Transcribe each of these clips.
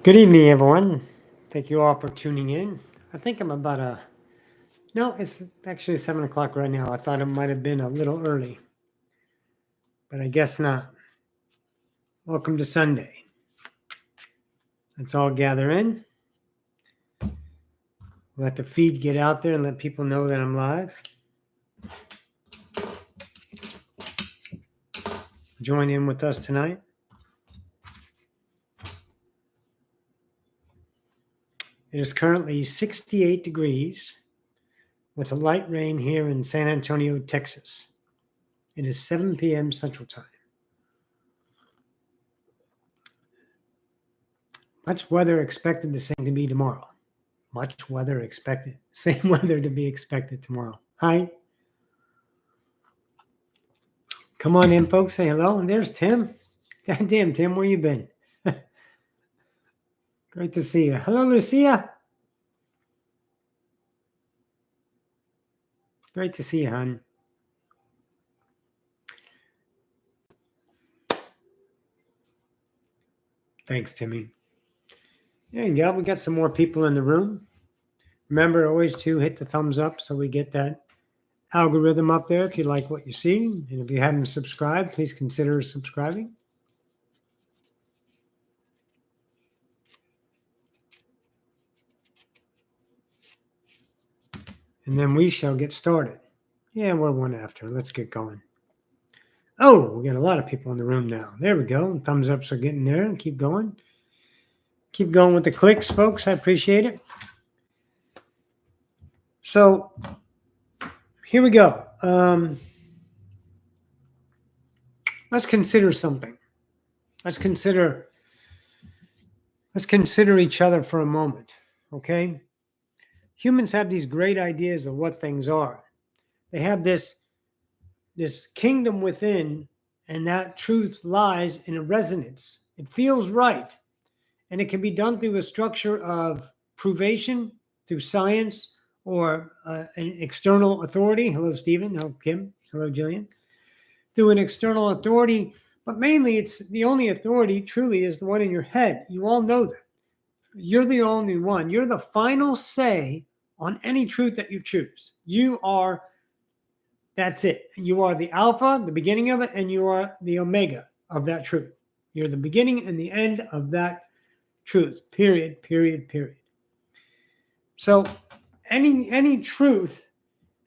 Good evening, everyone. Thank you all for tuning in. I think I'm no, it's actually 7 o'clock right now. I thought it might have been a little early, but I guess not. Welcome to Sunday. Let's all gather in. Let the feed get out there and let people know that I'm live. Join in with us tonight. It is currently 68 degrees with a light rain here in San Antonio, Texas. It is 7 p.m. Central Time. Much weather expected the same to be tomorrow. Much weather expected. Same weather to be expected tomorrow. Hi. Come on in, folks. Say hello. And there's Tim. God damn, Tim, where you been? Great to see you. Hello, Lucia. Great to see you, hon. Thanks, Timmy. There you go. We got some more people in the room. Remember always to hit the thumbs up so we get that algorithm up there if you like what you see. And if you haven't subscribed, please consider subscribing. And then we shall get started. Yeah, we're one after. Let's get going. Oh, we got a lot of people in the room now. There we go. Thumbs ups are getting there. Keep going. Keep going with the clicks, folks. I appreciate it. So here we go. Let's consider something. Let's consider each other for a moment, okay? Humans have these great ideas of what things are. They have this kingdom within, and that truth lies in a resonance. It feels right, and it can be done through a structure of provation, through science, or an external authority. Hello, Stephen. Hello, Kim. Hello, Jillian. Through an external authority, but mainly it's the only authority truly is the one in your head. You all know that. You're the only one. You're the final say on any truth that you choose. That's it. You are the alpha, the beginning of it, and you are the omega of that truth. You're the beginning and the end of that truth, period, period, period. So any truth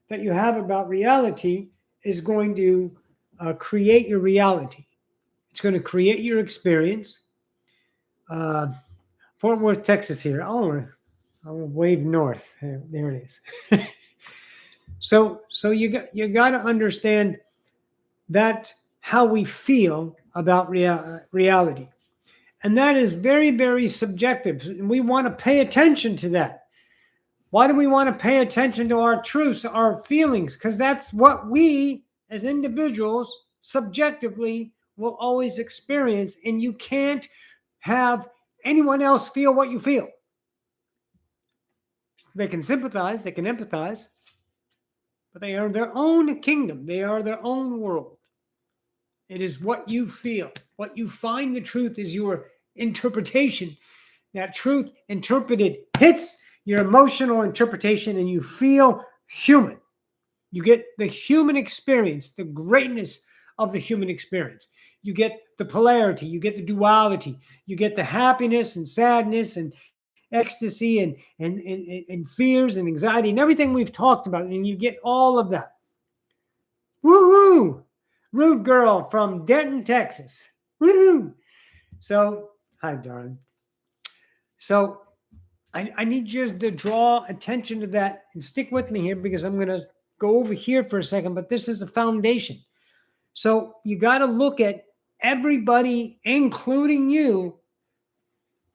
that you have about reality is going to create your reality. It's going to create your experience. Fort Worth, Texas here. I'll wave north. There it is. So you got to understand that how we feel about reality. And that is very, very subjective. And we want to pay attention to that. Why do we want to pay attention to our truths, our feelings? Because that's what we as individuals subjectively will always experience. And you can't have anyone else feel what you feel. They can sympathize, they can empathize, but they are their own kingdom. They are their own world. It is what you feel. What you find the truth is your interpretation. That truth interpreted hits your emotional interpretation and you feel human. You get the human experience, the greatness of the human experience. You get the polarity, you get the duality, you get the happiness and sadness and ecstasy and fears and anxiety and everything we've talked about. And you get all of that. Woohoo! Rude girl from Denton, Texas. Woohoo! So, hi, darling. So, I need you to draw attention to that and stick with me here because I'm going to go over here for a second, but this is a foundation. So you got to look at everybody, including you,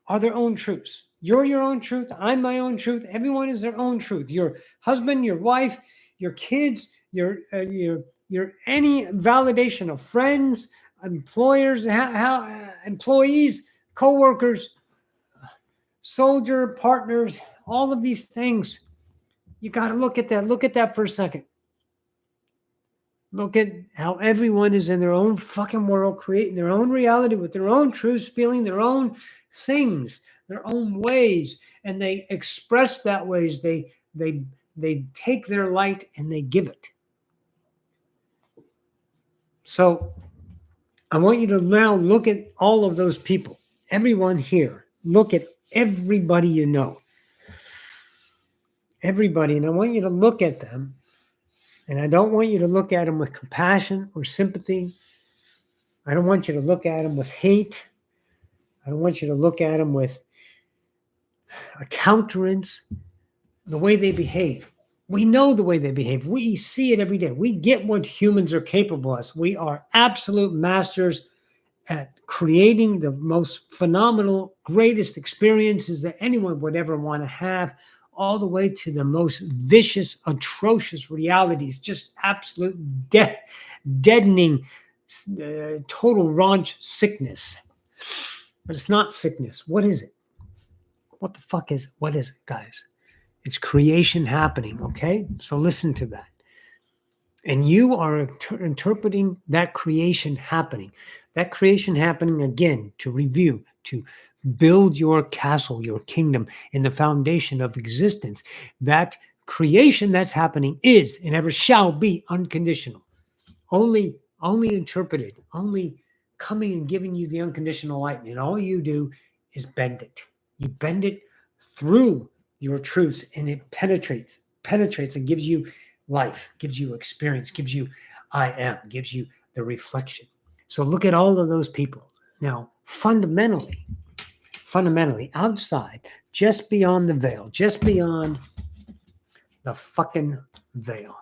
are their own truths. You're your own truth. I'm my own truth. Everyone is their own truth. Your husband, your wife, your kids, your any validation of friends, employers, employees, coworkers, soldier partners, all of these things. You got to look at that. Look at that for a second. Look at how everyone is in their own fucking world, creating their own reality with their own truths, feeling their own things, their own ways, and they express that ways. They take their light and they give it. So I want you to now look at all of those people, everyone here. Look at everybody you know. Everybody, and I want you to look at them. And I don't want you to look at them with compassion or sympathy. I don't want you to look at them with hate. I don't want you to look at them with a countenance, the way they behave. We know the way they behave. We see it every day. We get what humans are capable of. We are absolute masters at creating the most phenomenal, greatest experiences that anyone would ever want to have, all the way to the most vicious, atrocious realities, just absolute deadening, total raunch sickness. But it's not sickness. What is it? What the fuck is it? What is it, guys? It's creation happening, okay? So listen to that. And you are interpreting that creation happening. That creation happening, again, to review, to build your castle, your kingdom in the foundation of existence. That creation that's happening is and ever shall be unconditional. Only interpreted, only coming and giving you the unconditional light. And all you do is bend it. You bend it through your truths, and it penetrates and gives you life, gives you experience, gives you I am, gives you the reflection. So look at all of those people. Now, fundamentally, outside, just beyond the veil, just beyond the fucking veil,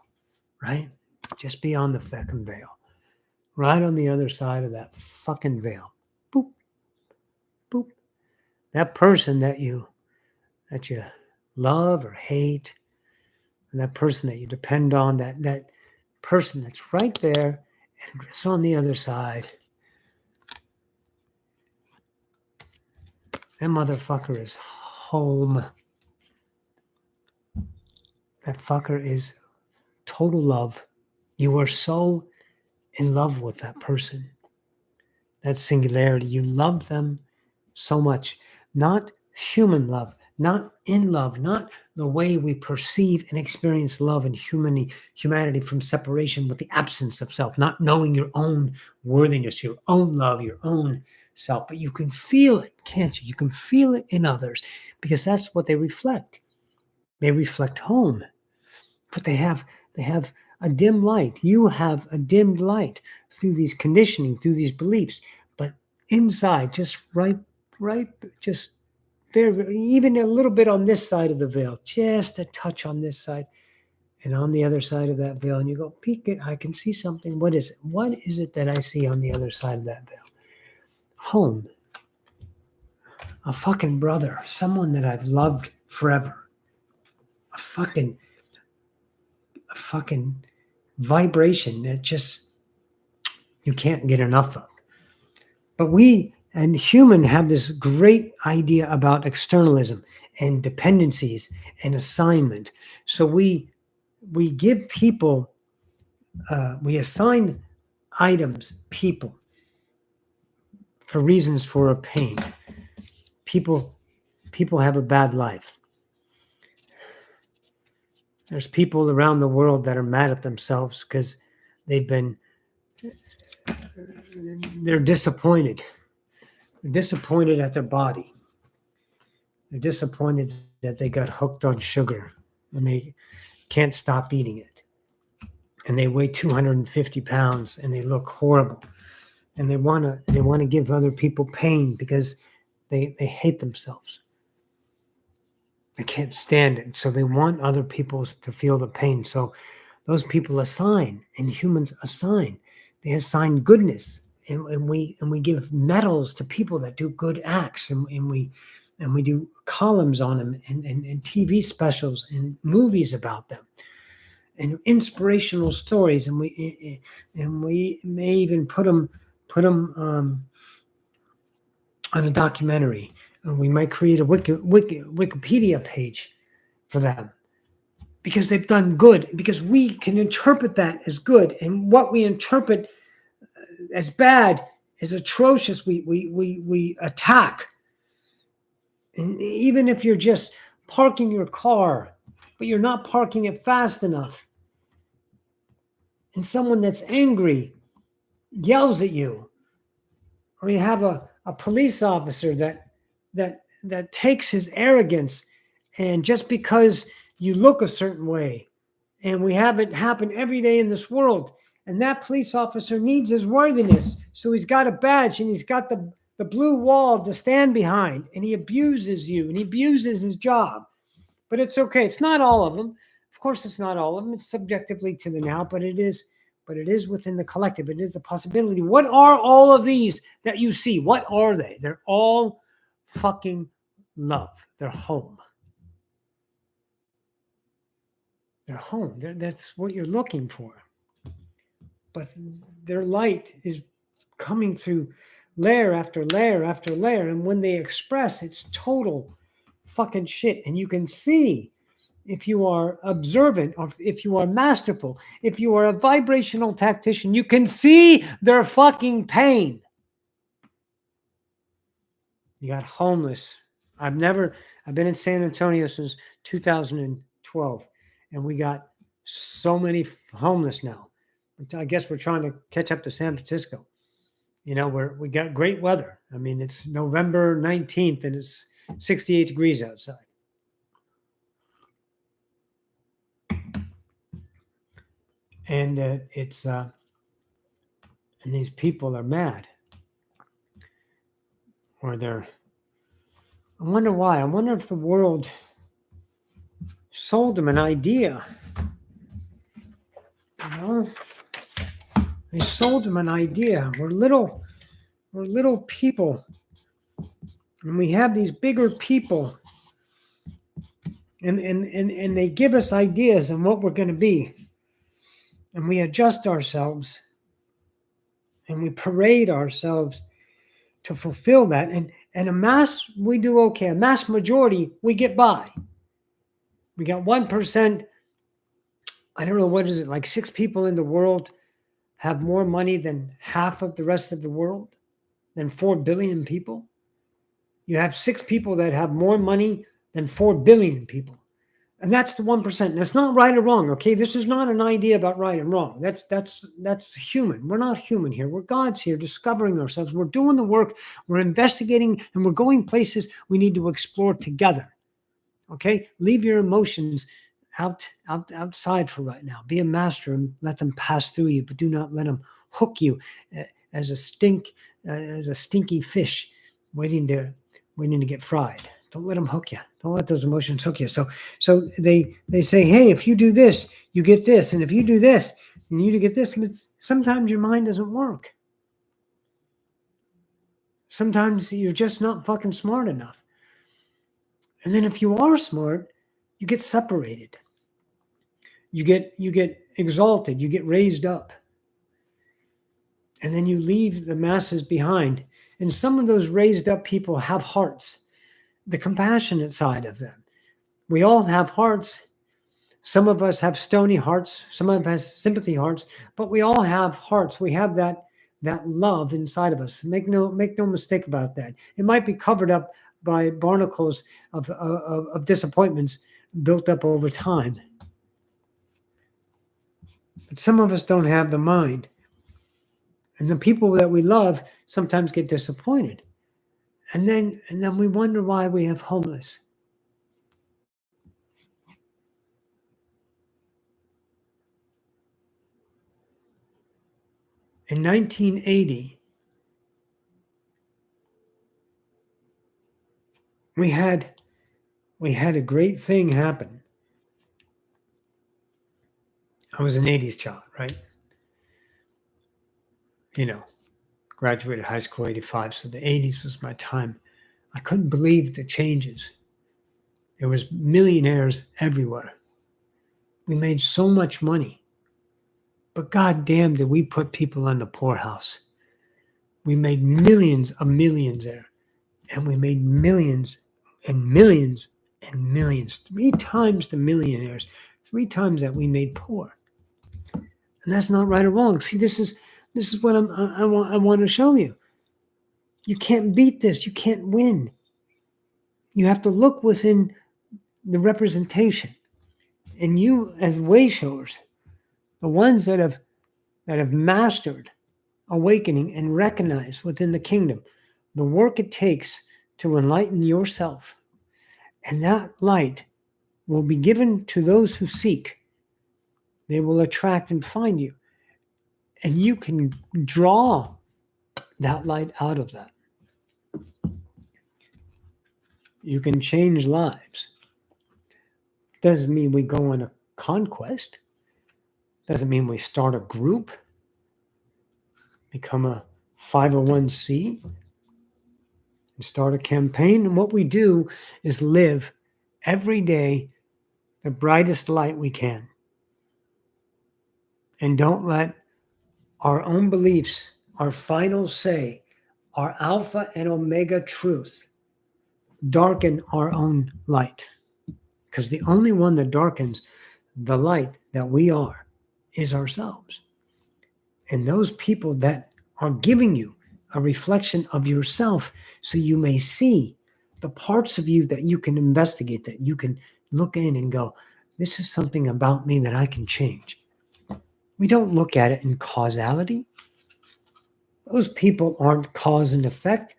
right? Just beyond the fucking veil, right on the other side of that fucking veil. Boop, boop. That person that you love or hate, and that person that you depend on, that person that's right there and just on the other side, that motherfucker is home. That fucker is total love. You are so in love with that person. That singularity. You love them so much. Not human love, not in love, not the way we perceive and experience love and humanity from separation with the absence of self, not knowing your own worthiness, your own love, your own self. But you can feel it, can't you? You can feel it in others because that's what they reflect. They reflect home, but they have a dim light. You have a dimmed light through these conditioning, through these beliefs, but inside, just right, just very, even a little bit on this side of the veil, just a touch on this side and on the other side of that veil. And you go, peek it, I can see something. What is it? What is it that I see on the other side of that veil? Home. A fucking brother, someone that I've loved forever. A fucking vibration that just you can't get enough of. But we and human have this great idea about externalism and dependencies and assignment. So we give people, we assign items, people, for reasons for a pain. People have a bad life. There's people around the world that are mad at themselves because they're disappointed. They're disappointed at their body. They're disappointed that they got hooked on sugar and they can't stop eating it. And they weigh 250 pounds and they look horrible. And they want to give other people pain because they hate themselves. They can't stand it. So they want other people to feel the pain. So those people assign, and humans assign. They assign goodness. And we give medals to people that do good acts. And we do columns on them and TV specials and movies about them. And inspirational stories. And we may even put them on a documentary. And we might create a Wikipedia page for them. because they've done good, because we can interpret that as good, and what we interpret as bad is atrocious. We attack. And even if you're just parking your car, but you're not parking it fast enough, and someone that's angry yells at you, or you have a police officer that takes his arrogance, and just because you look a certain way, and we have it happen every day in this world, and that police officer needs his worthiness, so he's got a badge and he's got the blue wall to stand behind, and he abuses you and he abuses his job. But it's okay. It's not all of them. Of course, it's not all of them. It's subjectively to the now, but it is within the collective. It is a possibility. What are all of these that you see? What are they? They're all fucking love. They're home. They're home. That's what you're looking for. But their light is coming through layer after layer after layer. And when they express, it's total fucking shit. And you can see, if you are observant, or if you are masterful, if you are a vibrational tactician, you can see their fucking pain. You got homeless. I've been in San Antonio since 2012, and we got so many homeless now. I guess we're trying to catch up to San Francisco. You know, we got great weather. I mean, it's November 19th and it's 68 degrees outside. And and these people are mad, or I wonder why. I wonder if the world sold them an idea. You know, they sold them an idea. We're little people, and we have these bigger people, and they give us ideas on what we're going to be. And we adjust ourselves and we parade ourselves to fulfill that. And a mass, we do okay. A mass majority, we get by. We got 1%. I don't know, what is it? Like 6 people in the world have more money than half of the rest of the world, than 4 billion people. You have 6 people that have more money than 4 billion people. And that's the 1%. And it's not right or wrong, okay? This is not an idea about right and wrong. That's human. We're not human here. We're gods here, discovering ourselves. We're doing the work. We're investigating, and we're going places we need to explore together, okay? Leave your emotions outside for right now. Be a master and let them pass through you, but do not let them hook you as a stinky fish waiting to get fried. Don't let them hook you. Don't let those emotions hook you. So they say, hey, if you do this, you get this. And if you do this, and you get this. Sometimes your mind doesn't work. Sometimes you're just not fucking smart enough. And then if you are smart, you get separated. You get exalted. You get raised up. And then you leave the masses behind. And some of those raised up people have hearts. The compassionate side of them. We all have hearts. Some of us have stony hearts. Some of us have sympathy hearts. But we all have hearts. We have that love inside of us. Make no mistake about that. It might be covered up by barnacles of disappointments built up over time. But some of us don't have the mind. And the people that we love sometimes get disappointed. And then we wonder why we have homeless. In 1980, we had a great thing happen. I was an 80s child, right? You know, graduated high school 85, so the 80s was my time. I couldn't believe the changes. There was millionaires everywhere. We made so much money. But goddamn, did we put people in the poorhouse. We made millions of millions there. And we made millions and millions and millions. 3 times the millionaires. 3 times that we made poor. And that's not right or wrong. See, this is what I want to show you. You can't beat this. You can't win. You have to look within the representation. And you, as way showers, the ones that have mastered awakening and recognize within the kingdom the work it takes to enlighten yourself. And that light will be given to those who seek. They will attract and find you. And you can draw that light out of that. You can change lives. Doesn't mean we go on a conquest. Doesn't mean we start a group, become a 501c, and start a campaign. And what we do is live every day the brightest light we can. And don't let our own beliefs, our final say, our alpha and omega truth, darken our own light. Because the only one that darkens the light that we are is ourselves. And those people that are giving you a reflection of yourself so you may see the parts of you that you can investigate, that you can look in and go, this is something about me that I can change. We don't look at it in causality. Those people aren't cause and effect.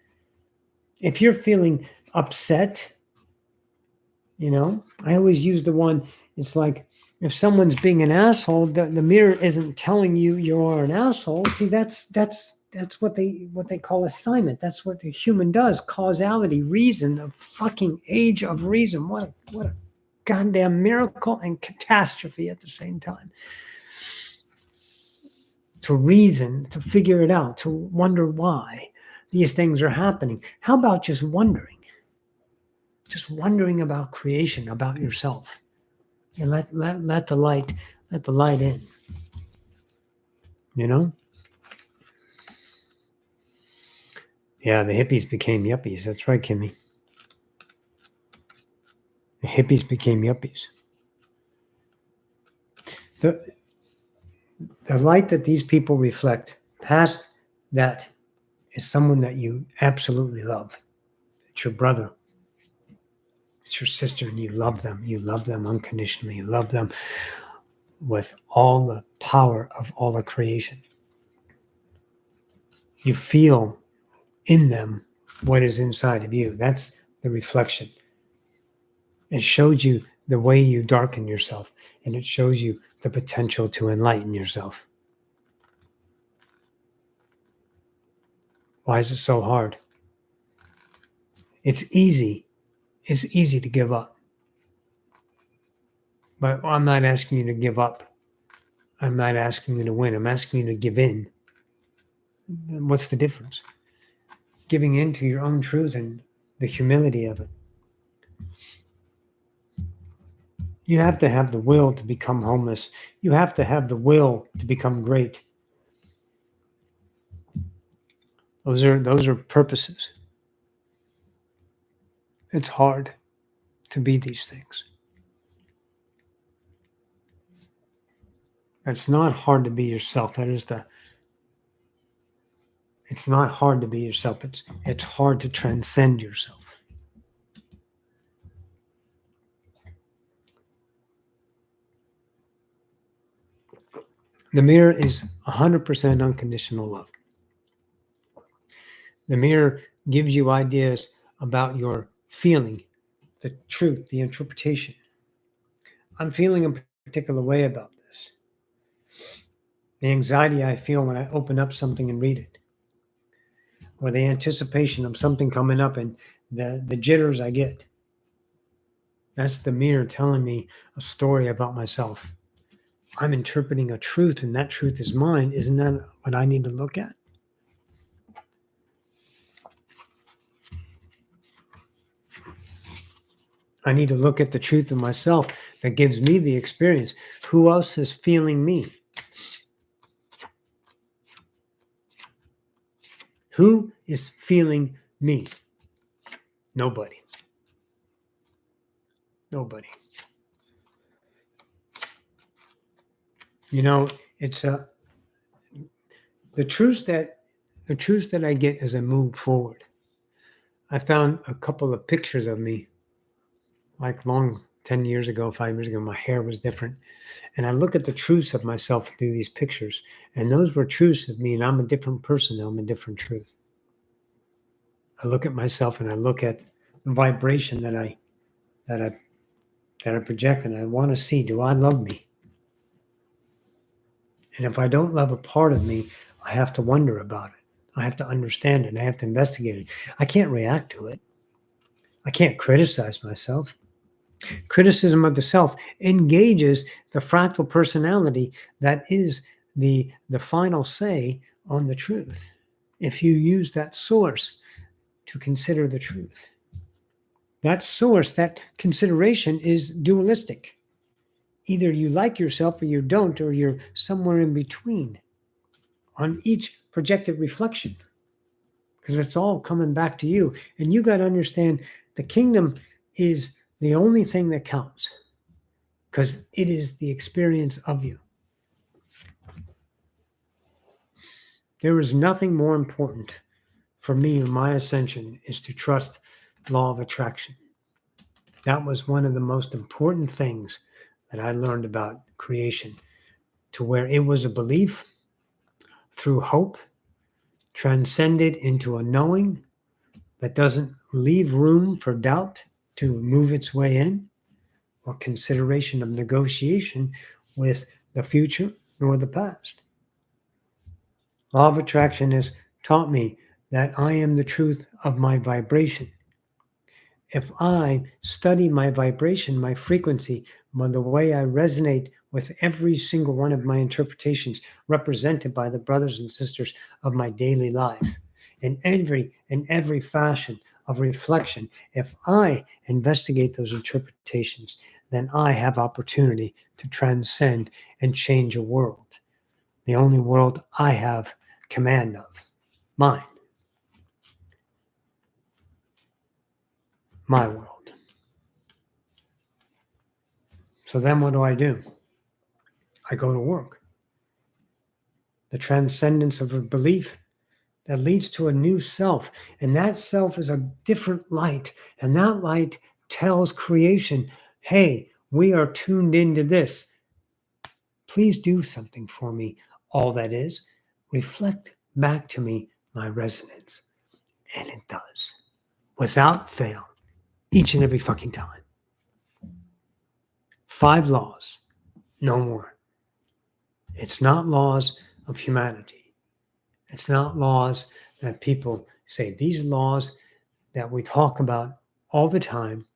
If you're feeling upset, I always use the one, it's like if someone's being an asshole, the mirror isn't telling you you are an asshole. See, that's what they call assignment. That's what the human does. Causality, reason, the fucking age of reason. What a goddamn miracle and catastrophe at the same time. To reason, to figure it out, to wonder why these things are happening. How about just wondering? Just wondering about creation, about yourself. And let the light in. Yeah, the hippies became yuppies. That's right, Kimmy. The hippies became yuppies. The light that these people reflect, past that, is someone that you absolutely love. It's your brother. It's your sister, and you love them. You love them unconditionally. You love them with all the power of all the creation. You feel in them what is inside of you. That's the reflection. It shows you the way you darken yourself, and it shows you the potential to enlighten yourself. Why is it so hard? It's easy. It's easy to give up. But I'm not asking you to give up. I'm not asking you to win. I'm asking you to give in. What's the difference? Giving in to your own truth and the humility of it. You have to have the will to become homeless. You have to have the will to become great. Those are purposes. It's hard to be these things. It's not hard to be yourself. It's not hard to be yourself. It's hard to transcend yourself. The mirror is 100% unconditional love. The mirror gives you ideas about your feeling, the truth, the interpretation. I'm feeling a particular way about this. The anxiety I feel when I open up something and read it. Or the anticipation of something coming up and the jitters I get. That's the mirror telling me a story about myself. I'm interpreting a truth, and that truth is mine. Isn't that what I need to look at? I need to look at the truth of myself that gives me the experience. Who else is feeling me? Who is feeling me? Nobody. Nobody. You know, it's the truth that I get as I move forward. I found a couple of pictures of me, like long 10 years ago, 5 years ago. My hair was different. And I look at the truths of myself through these pictures. And those were truths of me. And I'm a different person now. I'm a different truth. I look at myself and I look at the vibration that I that I project, and I want to see, do I love me? And if I don't love a part of me, I have to wonder about it. I have to understand it. I have to investigate it. I can't react to it. I can't criticize myself. Criticism of the self engages the fractal personality that is the final say on the truth. If you use that source to consider the truth, that source, that consideration is dualistic. Either you like yourself or you don't, or you're somewhere in between on each projected reflection, because it's all coming back to you. And you got to understand the kingdom is the only thing that counts, because it is the experience of you. There is nothing more important for me in my ascension is to trust law of attraction. That was one of the most important things that I learned about creation, to where it was a belief through hope, transcended into a knowing that doesn't leave room for doubt to move its way in, or consideration of negotiation with the future nor the past. Law of attraction has taught me that I am the truth of my vibration. If I study my vibration, my frequency, the way I resonate with every single one of my interpretations represented by the brothers and sisters of my daily life, in every fashion of reflection, if I investigate those interpretations, then I have opportunity to transcend and change a world. The only world I have command of, mine, my world. So then what do? I go to work. The transcendence of a belief that leads to a new self. And that self is a different light. And that light tells creation, hey, we are tuned into this. Please do something for me. All that is, reflect back to me my resonance. And it does, without fail, each and every fucking time. 5 laws, no more. It's not laws of humanity. It's not laws that people say. These laws that we talk about all the time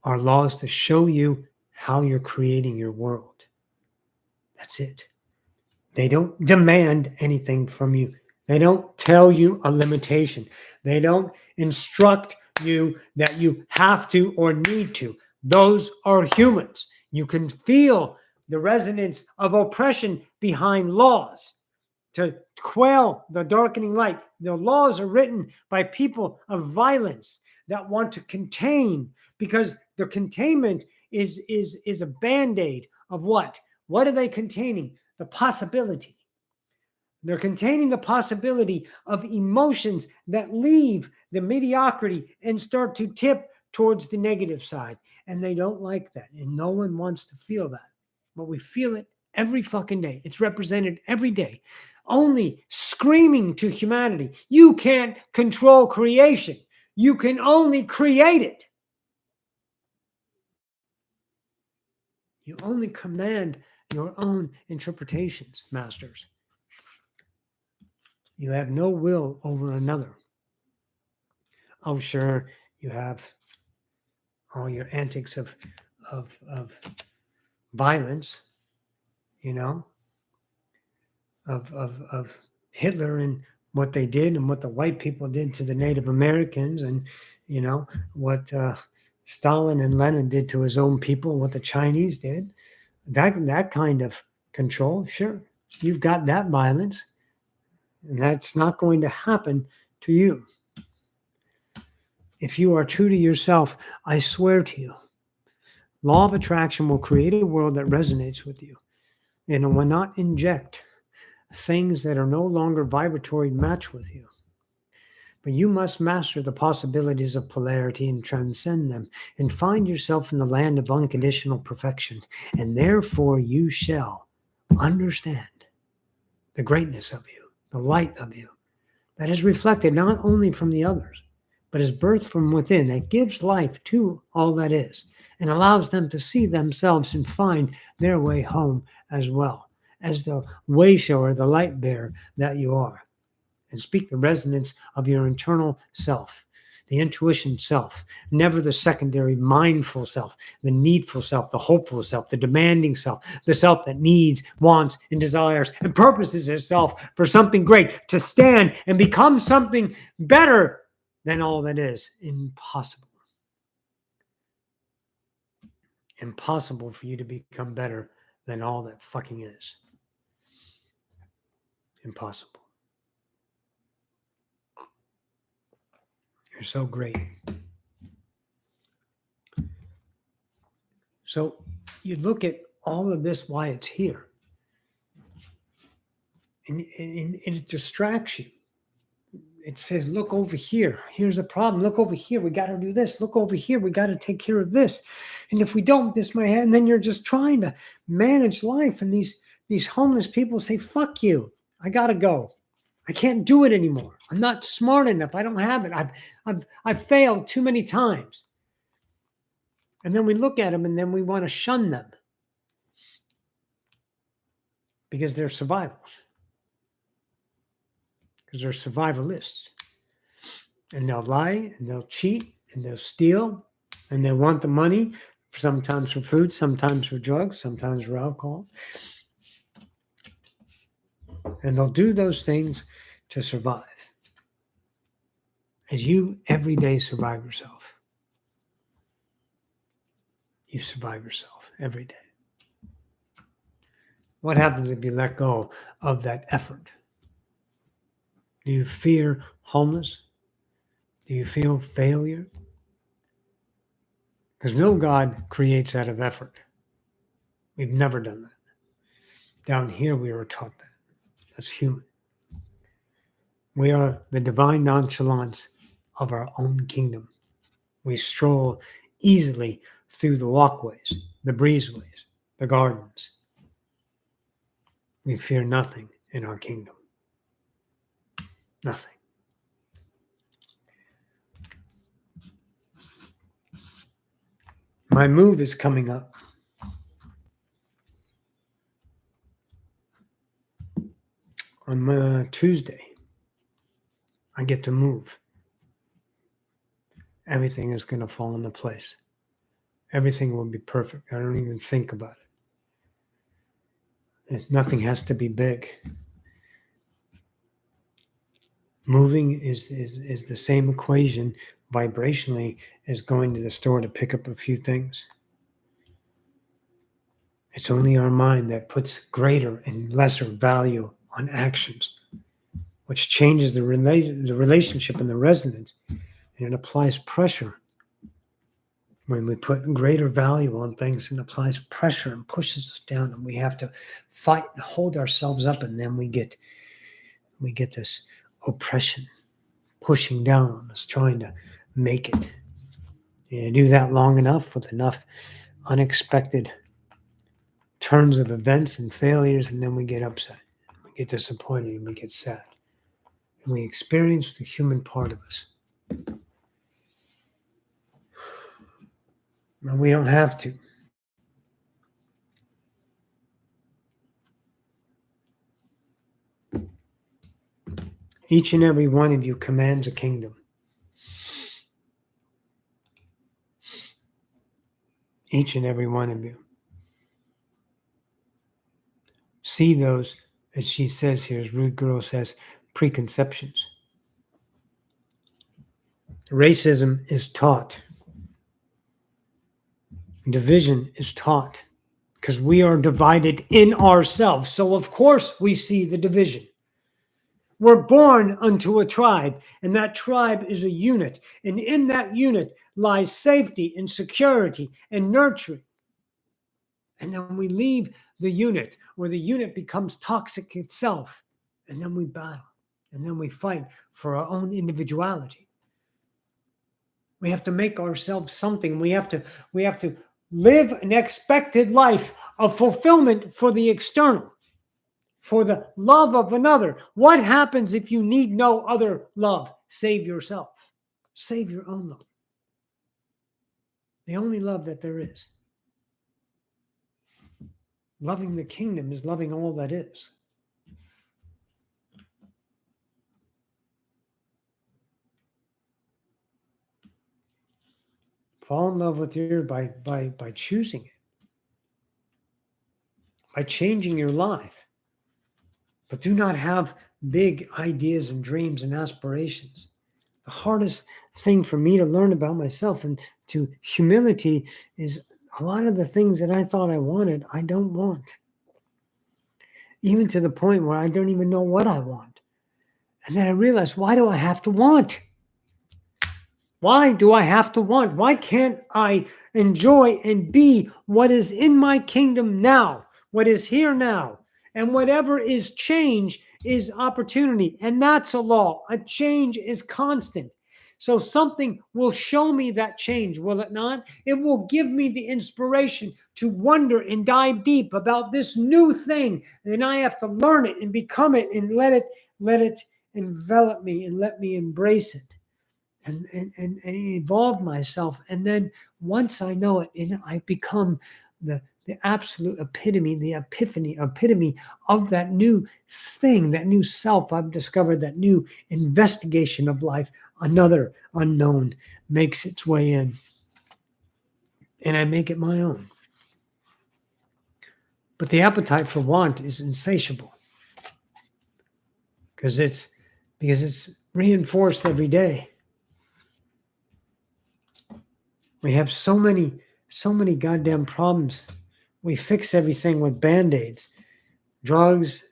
are laws to show you how you're creating your world. That's it. They don't demand anything from you. They don't tell you a limitation. They don't instruct you that you have to or need to. Those are humans. You can feel the resonance of oppression behind laws to quell the darkening light. The laws are written by people of violence that want to contain, because the containment is a band-aid of what? What are they containing? The possibility. They're containing the possibility of emotions that leave the mediocrity and start to tip towards the negative side. And they don't like that. And no one wants to feel that. But we feel it every fucking day. It's represented every day. Only screaming to humanity, you can't control creation. You can only create it. You only command your own interpretations, masters. You have no will over another. Oh, sure, you have all your antics of violence, you know, of Hitler and what they did and what the white people did to the Native Americans, and, you know, what Stalin and Lenin did to his own people, what the Chinese did. That kind of control, sure, you've got that violence, and that's not going to happen to you. If you are true to yourself, I swear to you, law of attraction will create a world that resonates with you. and it will not inject things that are no longer vibratory match with you. But you must master the possibilities of polarity and transcend them and find yourself in the land of unconditional perfection. And therefore you shall understand the greatness of you, the light of you, that is reflected not only from the others, but is birthed from within, that gives life to all that is and allows them to see themselves and find their way home as well as the way shower, the light bearer that you are. And speak the resonance of your internal self, the intuition self, never the secondary mindful self, the needful self, the hopeful self, the demanding self, the self that needs, wants, and desires and purposes itself for something great, to stand and become something better than all that is. Impossible. Impossible for you to become better than all that fucking is. Impossible. You're so great. So you look at all of this, why it's here. And it distracts you. It says, look over here. Here's a problem. Look over here. We got to do this. Look over here. We got to take care of this. And if we don't, this might happen. And then you're just trying to manage life. And these homeless people say, fuck you. I got to go. I can't do it anymore. I'm not smart enough. I don't have it. I've failed too many times. And then we look at them and then we want to shun them because they're survivors. Because they're survivalists. And they'll lie and they'll cheat and they'll steal and they want the money, sometimes for food, sometimes for drugs, sometimes for alcohol. And they'll do those things to survive. As you every day survive yourself. You survive yourself every day. What happens if you let go of that effort? Do you fear homeless? Do you feel failure? Because no God creates out of effort. We've never done that. Down here, we were taught that. That's human. We are the divine nonchalance of our own kingdom. We stroll easily through the walkways, the breezeways, the gardens. We fear nothing in our kingdom. Nothing. My move is coming up. On Tuesday, I get to move. Everything is going to fall into place. Everything will be perfect. I don't even think about it. Nothing has to be big. Moving is the same equation vibrationally as going to the store to pick up a few things. It's only our mind that puts greater and lesser value on actions, which changes the relationship and the resonance, and it applies pressure. When we put greater value on things, it applies pressure and pushes us down, and we have to fight and hold ourselves up, and then we get this oppression pushing down on us, trying to make it. You do that long enough with enough unexpected turns of events and failures, and then we get upset, we get disappointed, and we get sad, and we experience the human part of us. And we don't have to. Each and every one of you commands a kingdom. Each and every one of you. See those, as she says here, as Rude Girl says, preconceptions. Racism is taught. Division is taught because we are divided in ourselves. So of course we see the division. We're born unto a tribe, and that tribe is a unit. And in that unit lies safety and security and nurturing. And then we leave the unit, or the unit becomes toxic itself. And then we battle. And then we fight for our own individuality. We have to make ourselves something. We have to live an expected life of fulfillment for the external, for the love of another. What happens if you need no other love? Save yourself. Save your own love. The only love that there is. Loving the kingdom is loving all that is. Fall in love with your by choosing it, by changing your life. But do not have big ideas and dreams and aspirations. The hardest thing for me to learn about myself and to humility is a lot of the things that I thought I wanted, I don't want. Even to the point where I don't even know what I want. And then I realized, why do I have to want? Why do I have to want? Why can't I enjoy and be what is in my kingdom now, what is here now? And whatever is change is opportunity. And that's a law. A change is constant. So something will show me that change, will it not? It will give me the inspiration to wonder and dive deep about this new thing. And I have to learn it and become it and let it envelop me and let me embrace it. And evolve myself. And then once I know it, and I become the absolute epitome, the epitome of that new thing, that new self I've discovered, that new investigation of life, another unknown makes its way in. And I make it my own. But the appetite for want is insatiable. Because it's reinforced every day. We have so many goddamn problems. We fix everything with Band-Aids, drugs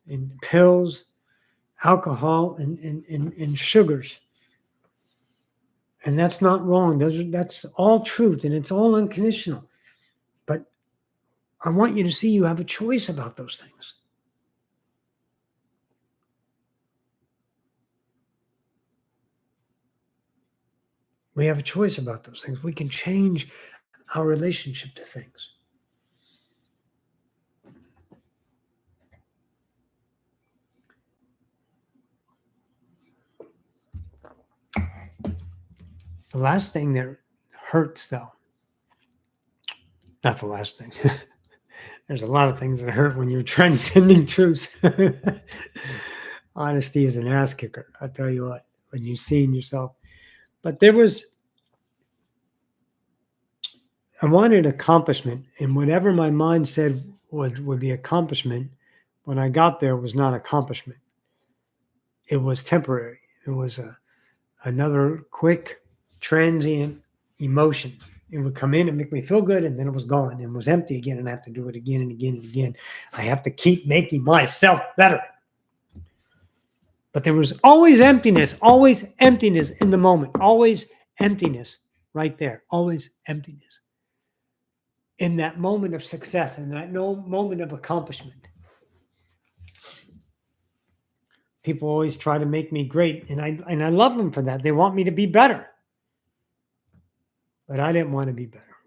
and pills, alcohol and sugars. And that's not wrong. That's all truth, and it's all unconditional. But I want you to see you have a choice about those things. We have a choice about those things. We can change our relationship to things. The last thing that hurts, though, not the last thing. There's a lot of things that hurt when you're transcending truths. Honesty is an ass kicker. I'll tell you what, when you see in yourself. But I wanted accomplishment, and whatever my mind said would be accomplishment, when I got there was not accomplishment. It was temporary. It was another quick, transient emotion. It would come in and make me feel good, and then it was gone and was empty again, and I have to do it again and again and again. I have to keep making myself better. But there was always emptiness in the moment, always emptiness right there, always emptiness. In that moment of success, in that moment of accomplishment. People always try to make me great, and I love them for that. They want me to be better. But I didn't want to be better.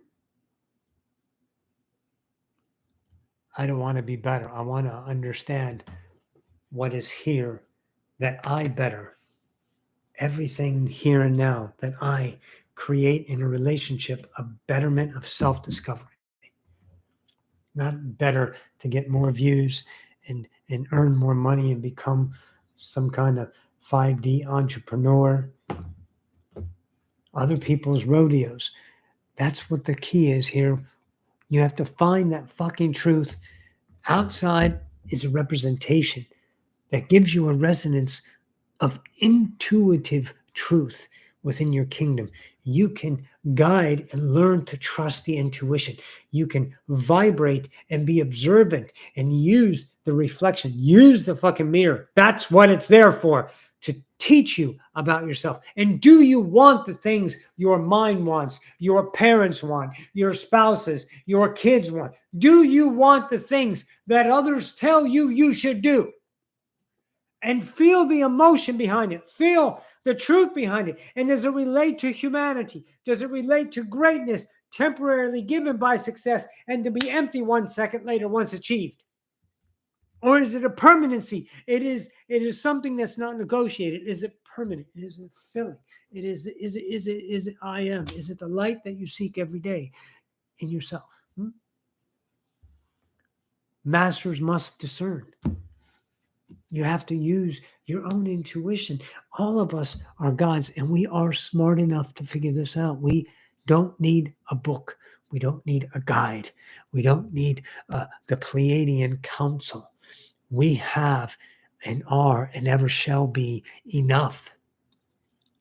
I don't want to be better. I want to understand what is here that I better. Everything here and now that I create in a relationship, a betterment of self-discovery. Not better to get more views and earn more money and become some kind of 5D entrepreneur. Other people's rodeos. That's what the key is here. You have to find that fucking truth. Outside is a representation that gives you a resonance of intuitive truth within your kingdom. You can guide and learn to trust the intuition. You can vibrate and be observant and use the reflection. Use the fucking mirror. That's what it's there for. To teach you about yourself? And do you want the things your mind wants, your parents want, your spouses, your kids want? Do you want the things that others tell you you should do? And feel the emotion behind it. Feel the truth behind it. And does it relate to humanity? Does it relate to greatness temporarily given by success and to be empty 1 second later once achieved? Or is it a permanency? It is something that's not negotiated. Is it permanent? Is it filling? Is it I am? Is it the light that you seek every day in yourself? Masters must discern. You have to use your own intuition. All of us are gods, and we are smart enough to figure this out. We don't need a book. We don't need a guide. We don't need the Pleiadian council. We have and are and ever shall be enough,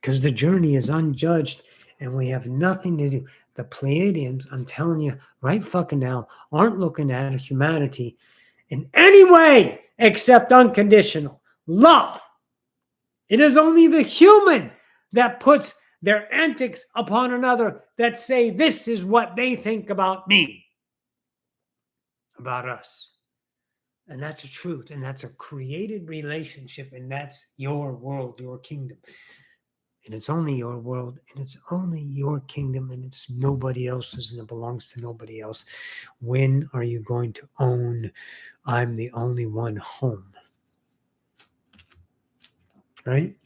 because the journey is unjudged and we have nothing to do. The Pleiadians, I'm telling you right fucking now, aren't looking at humanity in any way except unconditional love. It is only the human that puts their antics upon another that say this is what they think about me, about us. And that's the truth. And that's a created relationship. And that's your world, your kingdom. And it's only your world. And it's only your kingdom. And it's nobody else's. And it belongs to nobody else. When are you going to own, I'm the only one home? Right?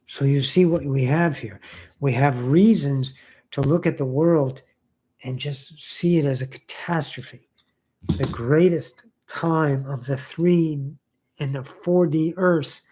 So you see what we have here. We have reasons to look at the world and just see it as a catastrophe. The greatest time of the 3 and the 4D Earths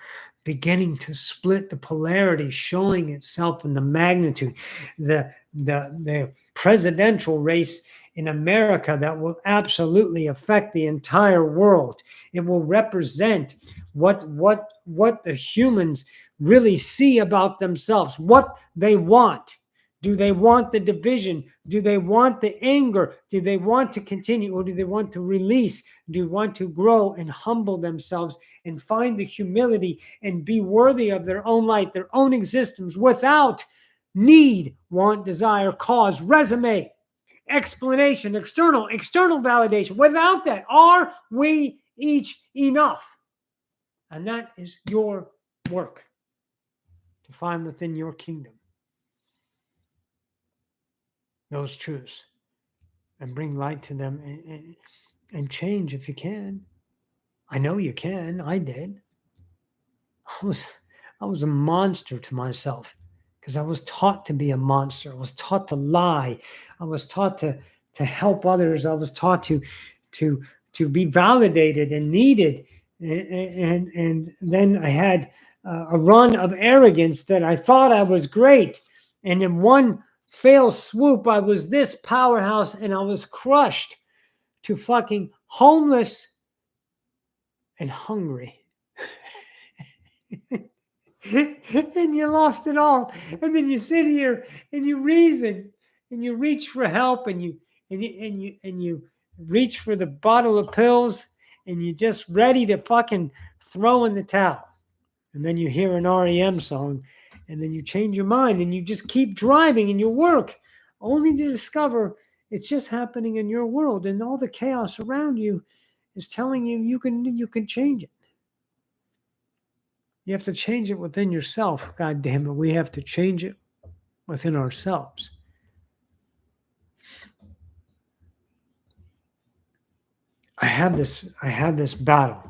beginning to split the polarity, showing itself in the magnitude. The presidential race in America that will absolutely affect the entire world. It will represent what the humans really see about themselves, what they want. Do they want the division? Do they want the anger? Do they want to continue, or do they want to release? Do they want to grow and humble themselves and find the humility and be worthy of their own light, their own existence, without need, want, desire, cause, resume, explanation, external validation? Without that, are we each enough? And that is your work to find within your kingdom those truths and bring light to them and change if you can. I know you can. I did. I was a monster to myself because I was taught to be a monster. I was taught to lie. I was taught to help others. I was taught to be validated and needed. And then I had a run of arrogance that I thought I was great. And in one fail swoop, I was this powerhouse, and I was crushed to fucking homeless and hungry. And you lost it all. And then you sit here and you reason and you reach for help and you reach for the bottle of pills and you're just ready to fucking throw in the towel. And then you hear an REM song and then you change your mind and you just keep driving in your work, only to discover it's just happening in your world, and all the chaos around you is telling you you can change it. You have to change it within yourself. God damn it, we have to change it within ourselves. I have this battle.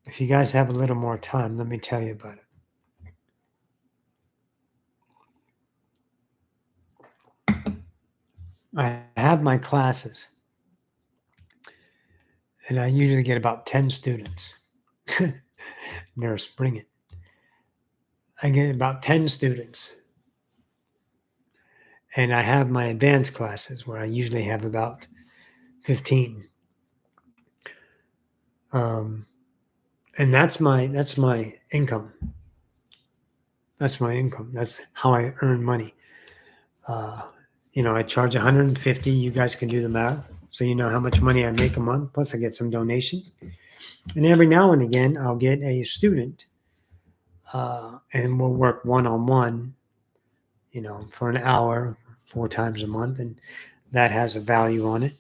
If you guys have a little more time, let me tell you about it. I have my classes, and I usually get about 10 students. Nurse, bring it. I get about 10 students. And I have my advanced classes where I usually have about 15. And that's my income. That's my income. That's how I earn money. I charge $150. You guys can do the math. So you know how much money I make a month. Plus I get some donations. And every now and again, I'll get a student and we'll work one-on-one, for an hour, 4 times a month. And that has a value on it.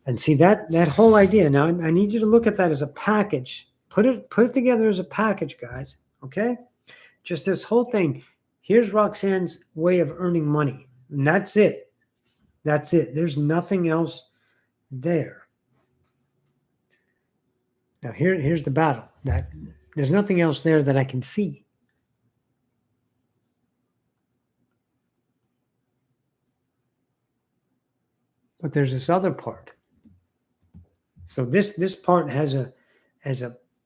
And see that whole idea. Now I need you to look at that as a package. Put it together as a package, guys. Okay? Just this whole thing. Here's Roxanne's way of earning money. And that's it. That's it. There's nothing else there. Now here's the battle. That there's nothing else there that I can see. But there's this other part. So this part has a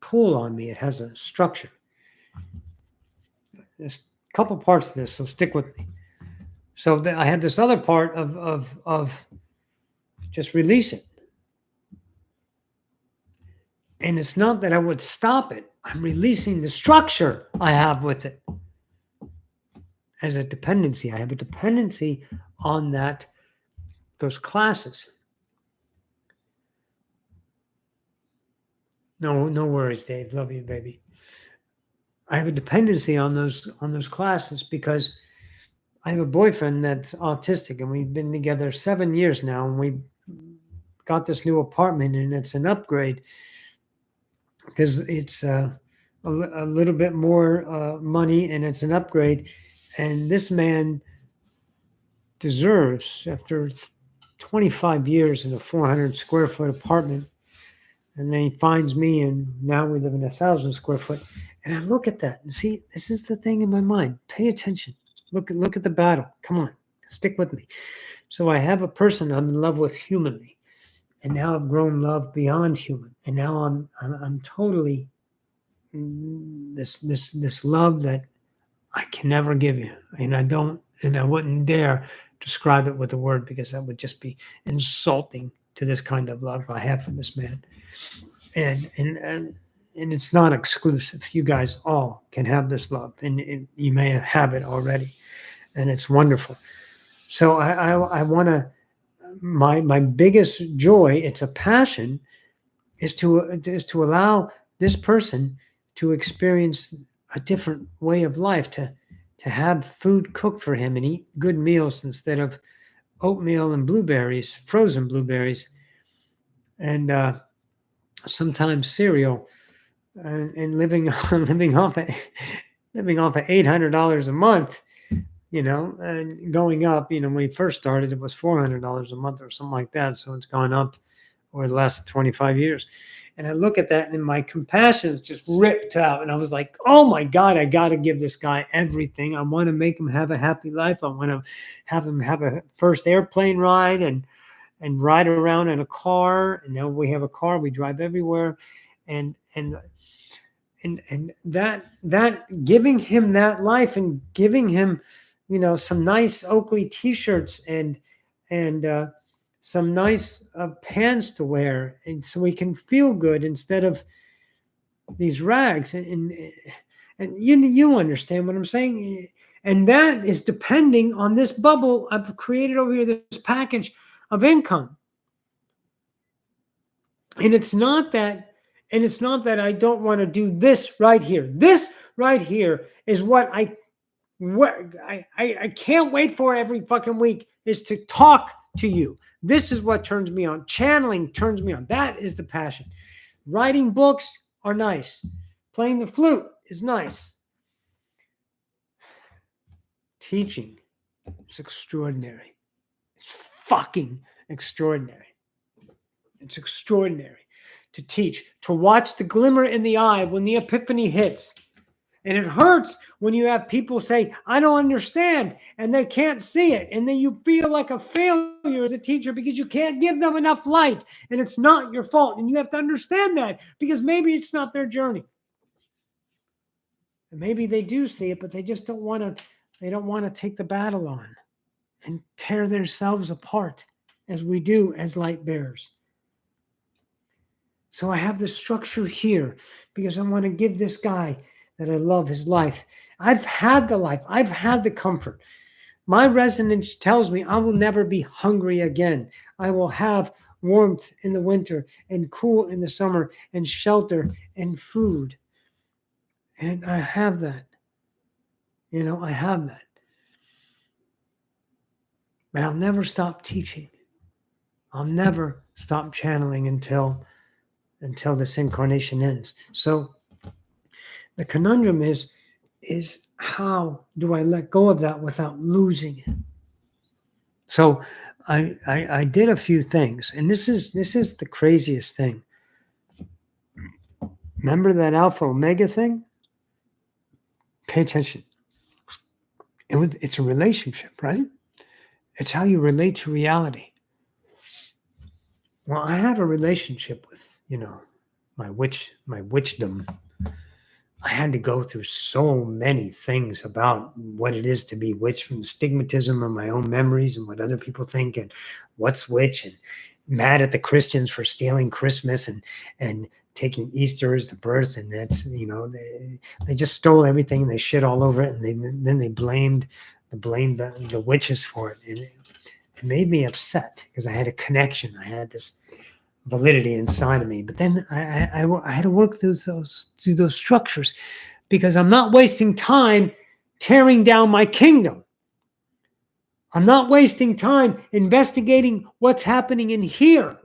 pull on me. It has a structure. There's a couple parts to this, so stick with me. So I had this other part of just release it. And it's not that I would stop it. I'm releasing the structure I have with it as a dependency. I have a dependency on those classes. No worries, Dave. Love you, baby. I have a dependency on those classes because I have a boyfriend that's autistic, and we've been together 7 years now, and we got this new apartment, and it's an upgrade because it's a little bit more money, and it's an upgrade. And this man deserves, after 25 years in a 400 square foot apartment, and then he finds me, and now we live in 1,000 square foot. And I look at that and see, this is the thing in my mind. Pay attention. Look at the battle. Come on, stick with me. So I have a person I'm in love with humanly, and now I've grown love beyond human, and now I'm totally this love that I can never give you, and I wouldn't dare describe it with a word because that would just be insulting to this kind of love I have for this man. And it's not exclusive. You guys all can have this love, and you may have it already, and it's wonderful. So I want to. My biggest joy, it's a passion, is to allow this person to experience a different way of life, to have food cooked for him and eat good meals instead of oatmeal and blueberries, frozen blueberries, and sometimes cereal, and living off of $800 a month, and going up. When we first started, it was $400 a month or something like that. So it's gone up over the last 25 years. And I look at that, and my compassion is just ripped out. And I was like, oh my God, I got to give this guy everything. I want to make him have a happy life. I want to have him have a first airplane ride and ride around in a car. And now we have a car. We drive everywhere. And that giving him that life, and giving him, some nice Oakley t-shirts and some nice pants to wear, and so we can feel good instead of these rags. And you understand what I'm saying? And that is depending on this bubble I've created over here, this package of income. And it's not that I don't want to do this right here. This right here is what I can't wait for every fucking week, is to talk to you. This is what turns me on. Channeling turns me on. That is the passion. Writing books are nice. Playing the flute is nice. Teaching is extraordinary. It's fucking extraordinary. It's extraordinary to teach, to watch the glimmer in the eye when the epiphany hits. And it hurts when you have people say, I don't understand, and they can't see it. And then you feel like a failure as a teacher because you can't give them enough light, and it's not your fault. And you have to understand that, because maybe it's not their journey. And maybe they do see it, but they just don't want to take the battle on and tear themselves apart as we do as light bearers. So I have the structure here because I want to give this guy that I love his life. I've had the life. I've had the comfort. My resonance tells me I will never be hungry again. I will have warmth in the winter and cool in the summer and shelter and food. And I have that. I have that. But I'll never stop teaching. I'll never stop channeling until this incarnation ends. So the conundrum is how do I let go of that without losing it? So I did a few things, and this is the craziest thing. Remember that Alpha Omega thing? Pay attention. It's a relationship, right? It's how you relate to reality. Well, I have a relationship with, my witchdom. I had to go through so many things about what it is to be witch, from stigmatism of my own memories and what other people think and what's witch, and mad at the Christians for stealing Christmas and taking Easter as the birth. And that's, they just stole everything and they shit all over it. And then they blamed the witches for it. And it made me upset because I had a connection. I had this validity inside of me. But then I had to work through those structures, because I'm not wasting time tearing down my kingdom. I'm not wasting time investigating what's happening in here.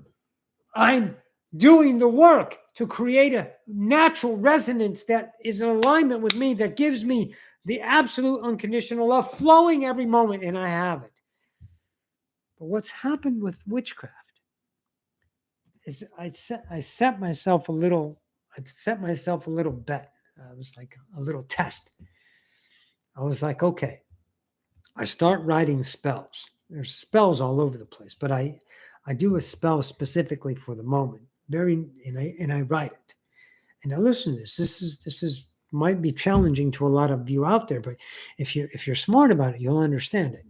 I'm doing the work to create a natural resonance that is in alignment with me, that gives me the absolute unconditional love flowing every moment, and I have it. But what's happened with witchcraft is I set myself a little bet. I was like a little test. I was like, okay, I start writing spells. There's spells all over the place, but I do a spell specifically for the moment. And I write it. And now listen to this. This is might be challenging to a lot of you out there, but if you're smart about it, you'll understand it.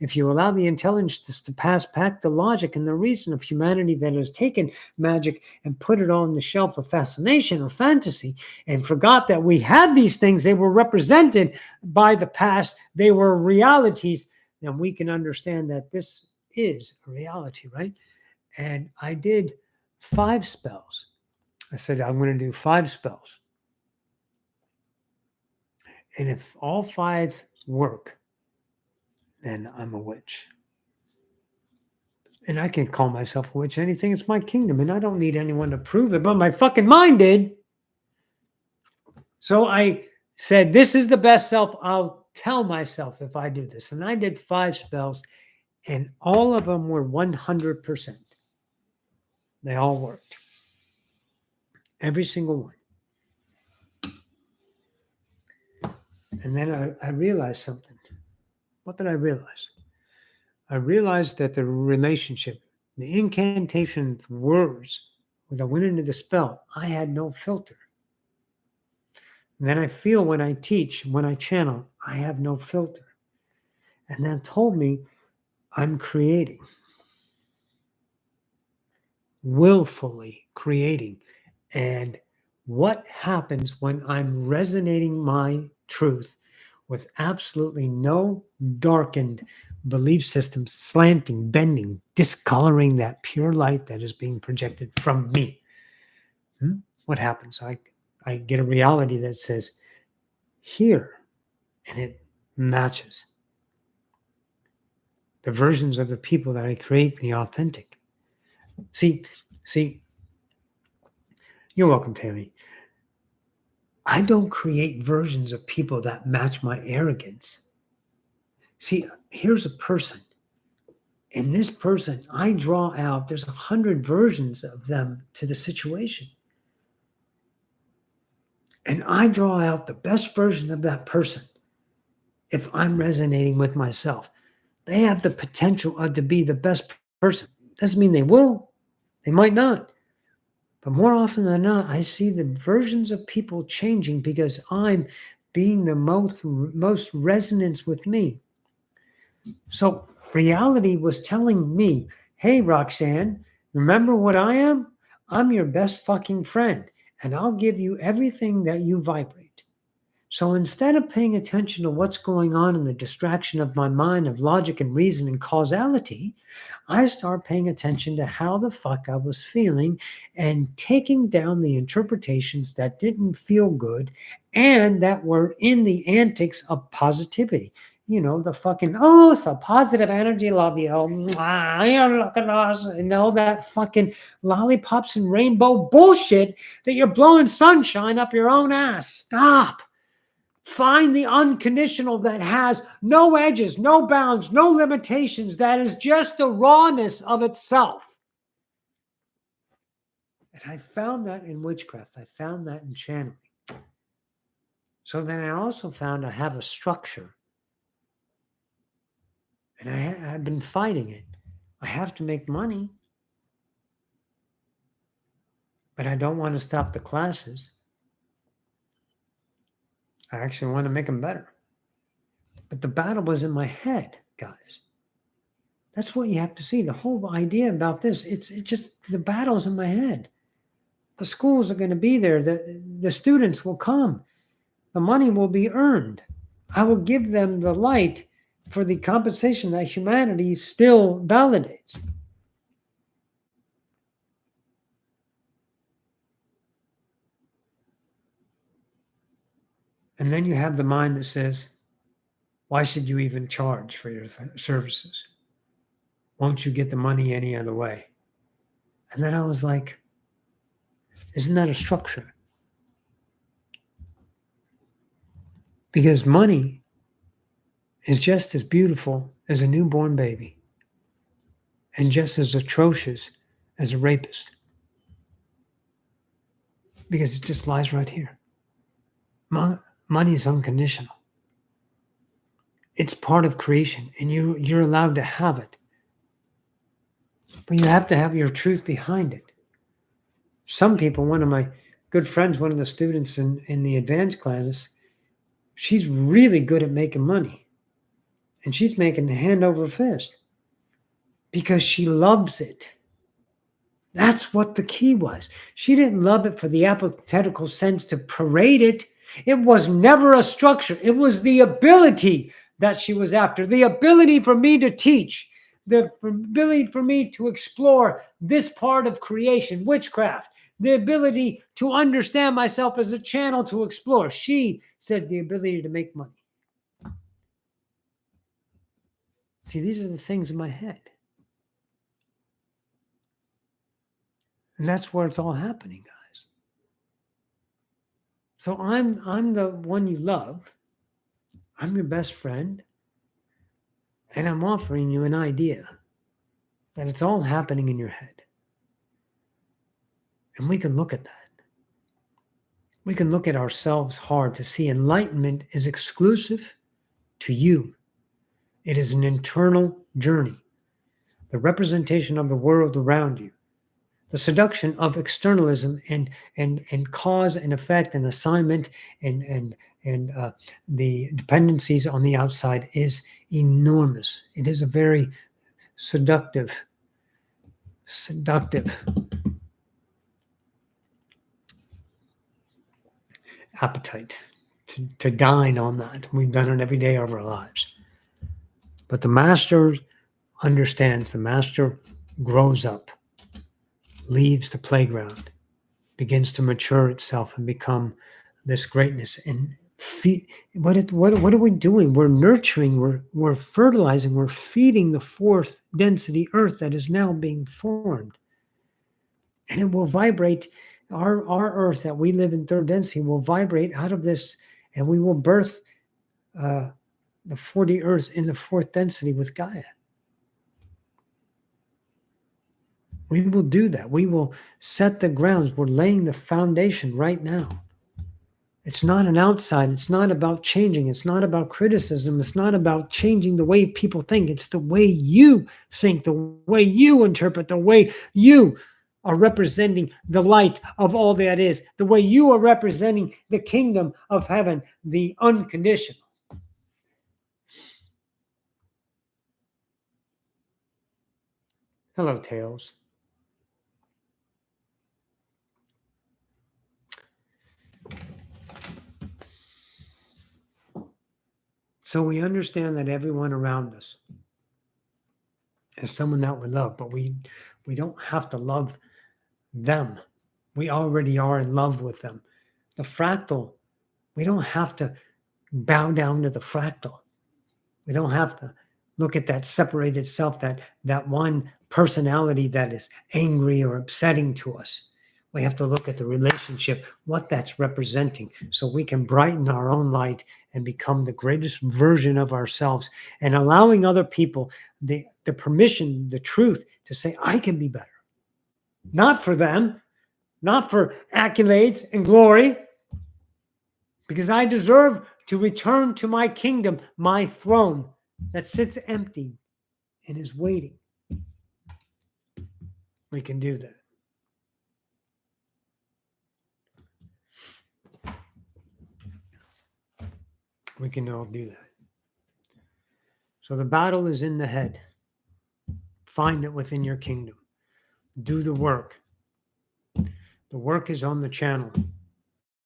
If you allow the intelligence to pass back the logic and the reason of humanity that has taken magic and put it on the shelf of fascination or fantasy and forgot that we had these things, they were represented by the past, they were realities, then we can understand that this is a reality, right? And I did 5 spells. I said, I'm going to do 5 spells. And if all 5 work, then I'm a witch. And I can call myself a witch anything. It's my kingdom, and I don't need anyone to prove it, but my fucking mind did. So I said, this is the best self I'll tell myself if I do this. And I did 5 spells, and all of them were 100%. They all worked. Every single one. And then I realized something. What did I realize? I realized that the relationship, the incantation words, when I went into the spell, I had no filter. And then I feel when I teach, when I channel, I have no filter. And that told me I'm creating. Willfully creating. And what happens when I'm resonating my truth with absolutely no darkened belief systems, slanting, bending, discoloring that pure light that is being projected from me? What happens? I get a reality that says, here, and it matches the versions of the people that I create, the authentic. See, you're welcome, Tammy. I don't create versions of people that match my arrogance. See, here's a person. And this person, I draw out, there's 100 versions of them to the situation. And I draw out the best version of that person if I'm resonating with myself. They have the potential to be the best person. Doesn't mean they will. They might not. But more often than not, I see the versions of people changing because I'm being the most resonance with me. So reality was telling me, hey, Roxanne, remember what I am? I'm your best fucking friend, and I'll give you everything that you vibrate. So instead of paying attention to what's going on in the distraction of my mind of logic and reason and causality, I start paying attention to how the fuck I was feeling and taking down the interpretations that didn't feel good and that were in the antics of positivity. You know, the fucking, oh, so positive energy, love you. Mwah, you're looking awesome. And all that fucking lollipops and rainbow bullshit that you're blowing sunshine up your own ass. Stop. Find the unconditional that has no edges, no bounds, no limitations, that is just the rawness of itself. And I found that in witchcraft. I found that in channeling. So then I also found I have a structure. And I've been fighting it. I have to make money. But I don't want to stop the classes. I actually want to make them better. But the battle was in my head, guys. That's what you have to see. The whole idea about this, it's just the battle's in my head. The schools are going to be there. The students will come. The money will be earned. I will give them the light for the compensation that humanity still validates. And then you have the mind that says, why should you even charge for your services? Won't you get the money any other way? And then I was like, isn't that a structure? Because money is just as beautiful as a newborn baby and just as atrocious as a rapist. Because it just lies right here. Money is unconditional. It's part of creation, and you're allowed to have it. But you have to have your truth behind it. Some people, one of my good friends, one of the students in the advanced class, she's really good at making money. And she's making hand over fist because she loves it. That's what the key was. She didn't love it for the apathetical sense to parade it. It was never a structure. It was the ability that she was after, the ability for me to teach, the ability for me to explore this part of creation, witchcraft, the ability to understand myself as a channel to explore. She said the ability to make money. See, these are the things in my head. And that's where it's all happening, guys. So I'm the one you love. I'm your best friend. And I'm offering you an idea that it's all happening in your head. And we can look at that. We can look at ourselves hard to see enlightenment is exclusive to you. It is an internal journey. The representation of the world around you. The seduction of externalism and cause and effect and assignment and the dependencies on the outside is enormous. It is a very seductive appetite to dine on that. We've done it every day of our lives. But the master understands, the master grows up, leaves the playground, begins to mature itself and become this greatness. And what are we doing? We're nurturing, we're fertilizing, we're feeding the fourth density earth that is now being formed. And it will vibrate. Our earth that we live in third density will vibrate out of this, and we will birth the 4D earth in the fourth density with Gaia. We will do that. We will set the grounds. We're laying the foundation right now. It's not an outside. It's not about changing. It's not about criticism. It's not about changing the way people think. It's the way you think, the way you interpret, the way you are representing the light of all that is, the way you are representing the kingdom of heaven, the unconditional. Hello, Tails. So we understand that everyone around us is someone that we love, but we don't have to love them. We already are in love with them. The fractal, we don't have to bow down to the fractal. We don't have to look at that separated self, that one personality that is angry or upsetting to us. We have to look at the relationship, what that's representing, so we can brighten our own light and become the greatest version of ourselves, and allowing other people the permission, the truth to say, I can be better. Not for them, not for accolades and glory, because I deserve to return to my kingdom, my throne that sits empty and is waiting. We can do that. We can all do that. So the battle is in the head. Find it within your kingdom. Do the work. The work is on the channel.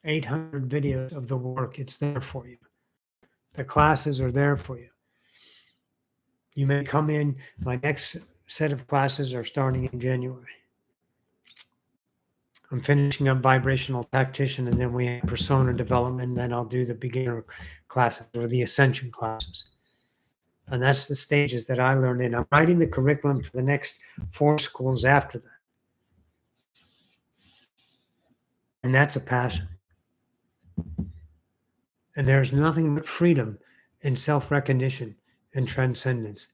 800 videos of the work. It's there for you. The classes are there for you. You may come in. My next set of classes are starting in January. I'm finishing up vibrational tactician, and then we have persona development, and then I'll do the beginner classes or the Ascension classes. And that's the stages that I learned in. I'm writing the curriculum for the next 4 schools after that. And that's a passion. And there's nothing but freedom and self-recognition and transcendence.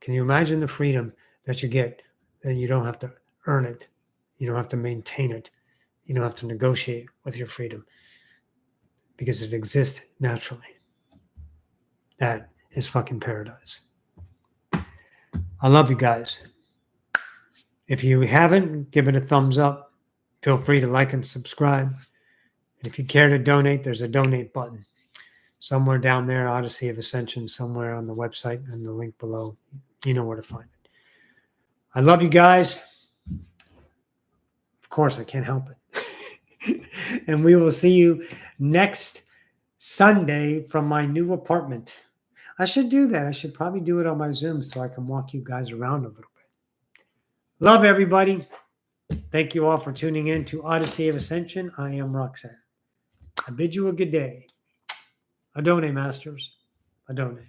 Can you imagine the freedom that you get, that you don't have to earn it? You don't have to maintain it. You don't have to negotiate with your freedom, because it exists naturally. That is fucking paradise. I love you guys. If you haven't, give it a thumbs up. Feel free to like and subscribe. And if you care to donate, there's a donate button somewhere down there, Odyssey of Ascension, somewhere on the website, and the link below. You know where to find it. I love you guys. Of course, I can't help it. And we will see you next Sunday from my new apartment. I should do that. I should probably do it on my Zoom so I can walk you guys around a little bit. Love everybody. Thank you all for tuning in to Odyssey of Ascension. I am Roxanne. I bid you a good day. Adone, Masters. Adone.